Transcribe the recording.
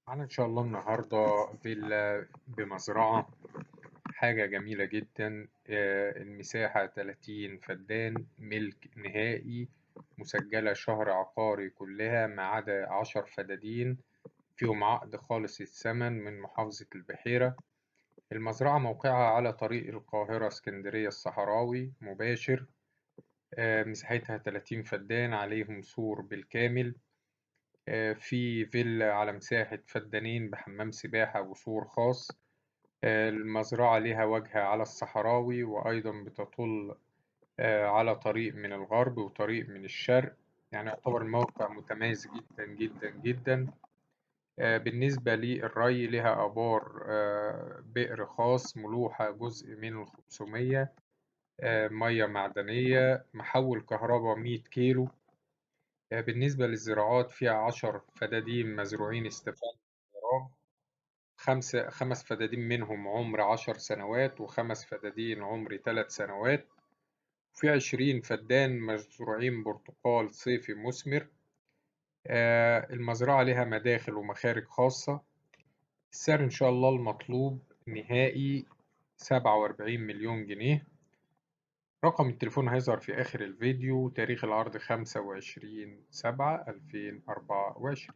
معانا إن شاء الله النهاردة فيلا بمزرعة، حاجة جميلة جدا. المساحة 30 فدان، ملك نهائي، مسجلة شهر عقاري كلها ما عدا 10 فدادين فيهم عقد خالص الثمن من محافظة البحيرة. المزرعة موقعها على طريق القاهرة اسكندرية الصحراوي مباشر. مساحتها 30 فدان عليهم سور بالكامل. في فيلا على مساحة فدانين بحمام سباحة وسور خاص. المزرعة لها وجهة على الصحراوي، وأيضا بتطل على طريق من الغرب وطريق من الشرق. يعني يعتبر الموقع متميز جدا جدا جدا. بالنسبة للري لها آبار، بئر خاص ملوحة جزء من ال500، مية معدنية، محول كهرباء 100 كيلو. بالنسبة للزراعات فيها 10 فدادين مزروعين استفادة فراغ، 5 فدادين منهم عمر 10 سنوات، و5 فدادين عمر 3 سنوات، وفي 20 فدان مزروعين برتقال صيفي مثمر. المزرعة لها مداخل ومخارج خاصة. السعر إن شاء الله المطلوب نهائي 47 مليون جنيه. رقم التليفون هيظهر في آخر الفيديو. تاريخ العرض 25/7/2024.